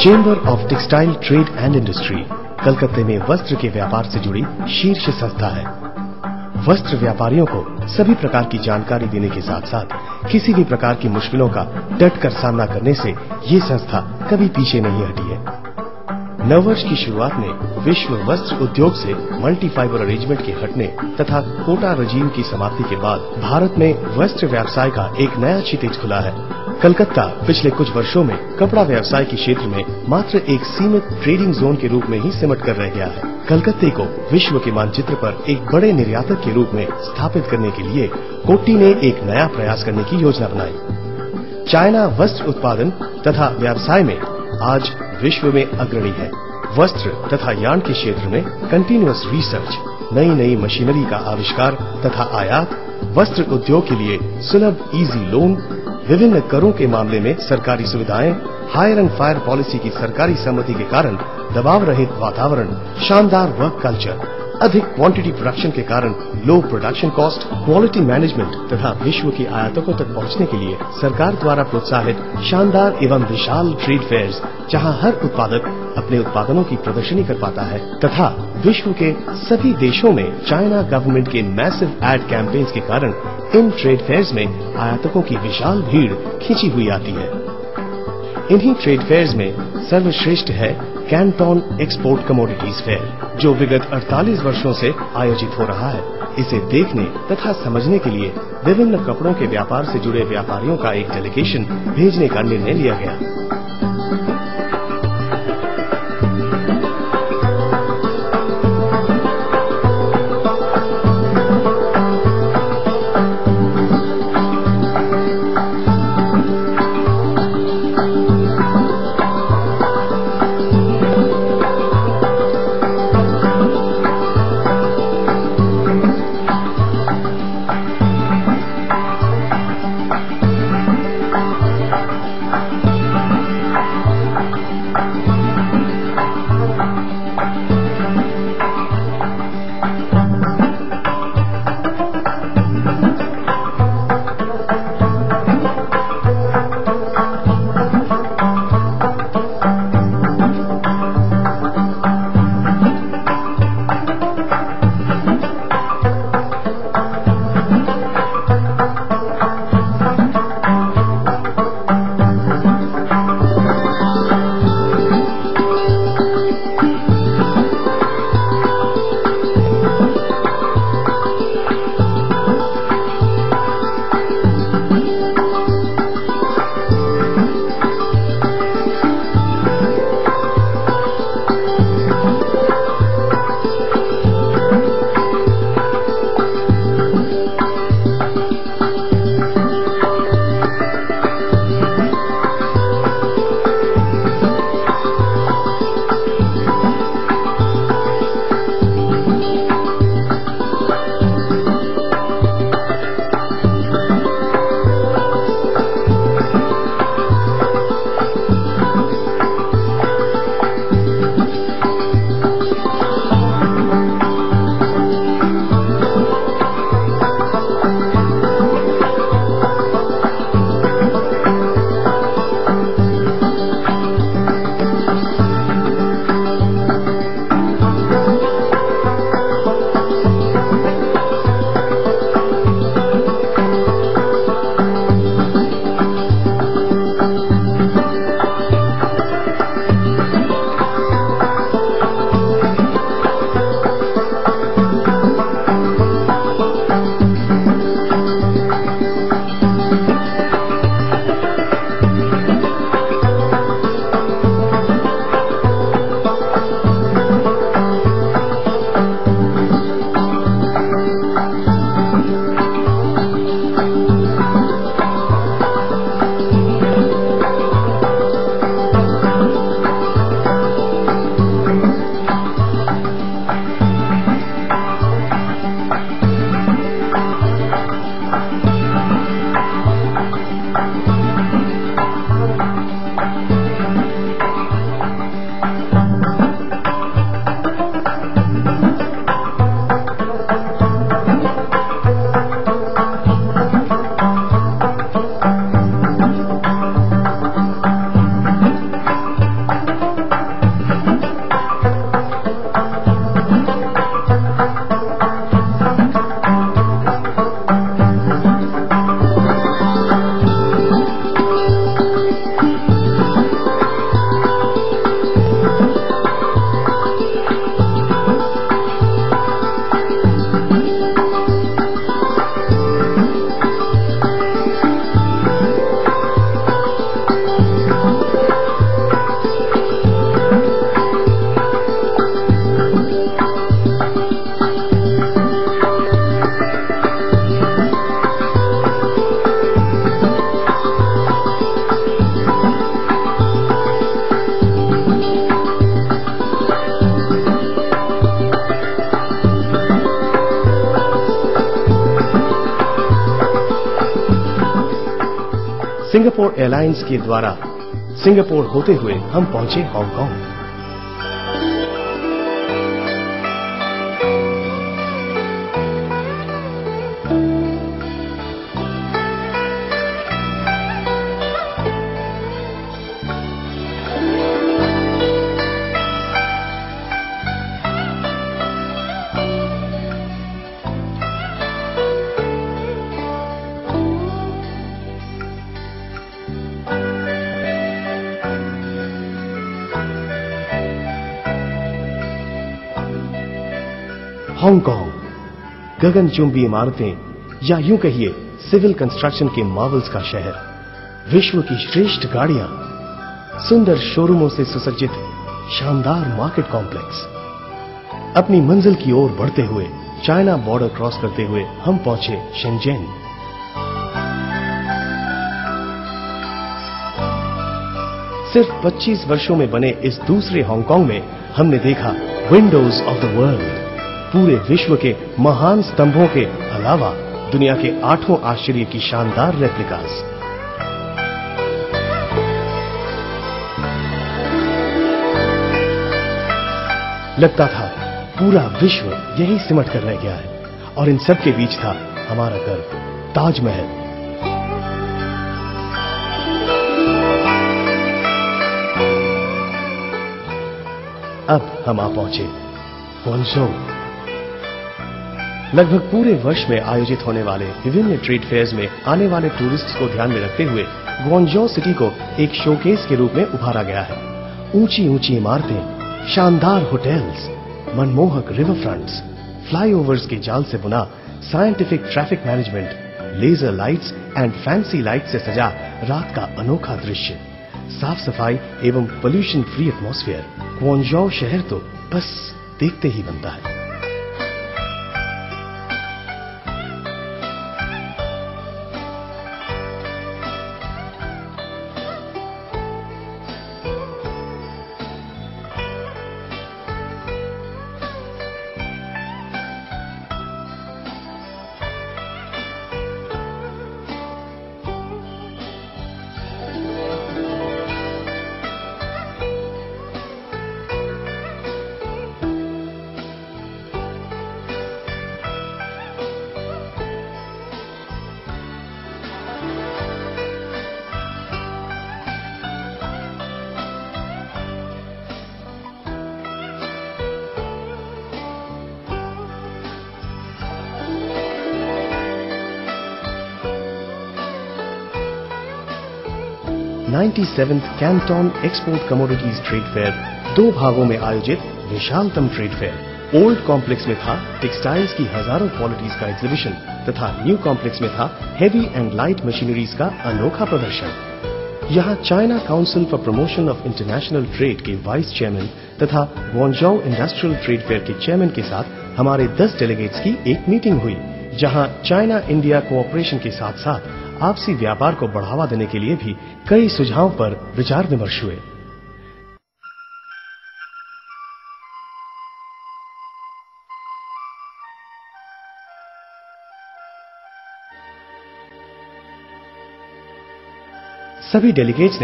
Chamber of textile trade and industry कलकत्ते में वस्त्र के व्यापार से जुड़ी शीर्ष संस्था है। वस्त्र व्यापारियों को सभी प्रकार की जानकारी देने के साथ साथ किसी भी प्रकार की मुश्किलों का डटकर सामना करने से ये संस्था कभी पीछे नहीं हटी है। नववर्ष की शुरुआत में विश्व वस्त्र उद्योग से मल्टी फाइबर अरेंजमेंट के हटने तथा कोटा रजीम की समाप्ति के बाद भारत में वस्त्र व्यवसाय का एक नया क्षितिज खुला है। कलकत्ता पिछले कुछ वर्षों में कपड़ा व्यवसाय के क्षेत्र में मात्र एक सीमित ट्रेडिंग जोन के रूप में ही सिमट कर रह गया है। कलकत्ते को विश्व के मानचित्र पर एक बड़े निर्यातक के रूप में स्थापित करने के लिए कोट्टी ने एक नया प्रयास करने की योजना बनाई। चाइना वस्त्र उत्पादन तथा व्यवसाय में आज विश्व में अग्रणी है। वस्त्र तथा यार्न के क्षेत्र में कंटिन्यूअस रिसर्च, नई नई मशीनरी का आविष्कार तथा आयात, वस्त्र उद्योग के लिए सुलभ इजी लोन, विभिन्न करों के मामले में सरकारी सुविधाएं, हायर एंड फायर पॉलिसी की सरकारी सहमति के कारण दबाव रहित वातावरण, शानदार वर्क कल्चर, अधिक क्वांटिटी प्रोडक्शन के कारण लो प्रोडक्शन कॉस्ट, क्वालिटी मैनेजमेंट तथा विश्व के आयातकों तक पहुंचने के लिए सरकार द्वारा प्रोत्साहित शानदार एवं विशाल ट्रेड फेयर्स, जहां हर उत्पादक अपने उत्पादनों की प्रदर्शनी कर पाता है तथा विश्व के सभी देशों में चाइना गवर्नमेंट के मैसिव एड कैंपेन्स के कारण इन ट्रेड फेयर्स में आयातकों की विशाल भीड़ खींची हुई आती है। इन्हीं ट्रेड फेयर्स में सर्वश्रेष्ठ है कैंटोन एक्सपोर्ट कमोडिटीज फेयर, जो विगत 48 वर्षों से आयोजित हो रहा है। इसे देखने तथा समझने के लिए विभिन्न कपड़ों के व्यापार से जुड़े व्यापारियों का एक डेलीगेशन भेजने का निर्णय लिया गया। सिंगापुर एयरलाइंस के द्वारा सिंगापुर होते हुए हम पहुंचे हांगकांग। हांगकांग गगनचुंबी इमारतें या यूं कहिए सिविल कंस्ट्रक्शन के मार्वल्स का शहर, विश्व की श्रेष्ठ गाड़ियां, सुंदर शोरूमों से सुसज्जित शानदार मार्केट कॉम्प्लेक्स। अपनी मंजिल की ओर बढ़ते हुए चाइना बॉर्डर क्रॉस करते हुए हम पहुंचे शेंजेन। सिर्फ 25 वर्षों में बने इस दूसरे हांगकांग में हमने देखा विंडोज ऑफ द वर्ल्ड, पूरे विश्व के महान स्तंभों के अलावा दुनिया के 8वें आश्चर्य की शानदार रेप्लिकास। लगता था पूरा विश्व यही सिमट कर रह गया है और इन सब के बीच था हमारा गर्व, ताजमहल। अब हम आ पहुंचे ग्वांगझोउ। लगभग पूरे वर्ष में आयोजित होने वाले विभिन्न ट्रेड फेयर्स में आने वाले टूरिस्ट्स को ध्यान में रखते हुए ग्वांगझोउ सिटी को एक शोकेस के रूप में उभारा गया है। ऊंची ऊंची इमारतें, शानदार होटल्स, मनमोहक रिवर फ्रंट्स, फ्लाईओवर्स के जाल से बुना scientific traffic management, laser lights and fancy light से सजा रात का अनोखा दृश्य, साफ सफाई एवं पोल्यूशन फ्री एटमॉस्फेयर। ग्वांगझोउ शहर तो बस देखते ही बनता है। Canton export commodities trade fair 2 भागों में आयोजित विशालतम ट्रेड फेयर। ओल्ड कॉम्प्लेक्स में था टेक्सटाइल्स की हजारों क्वालिटीज का एग्जीबिशन तथा न्यू कॉम्प्लेक्स में था हेवी एंड लाइट मशीनरीज का अनोखा प्रदर्शन। यहाँ China council for promotion of international trade के वाइस चेयरमैन तथा ग्वांगझोउ इंडस्ट्रियल ट्रेड फेयर के चेयरमैन के साथ हमारे 10 डेलीगेट्स की एक मीटिंग हुई, जहाँ चाइना इंडिया कोऑपरेशन के साथ साथ आपसी व्यापार को बढ़ावा देने के लिए भी कई सुझावों पर विचार विमर्श हुए। सभी डेलीगेट्स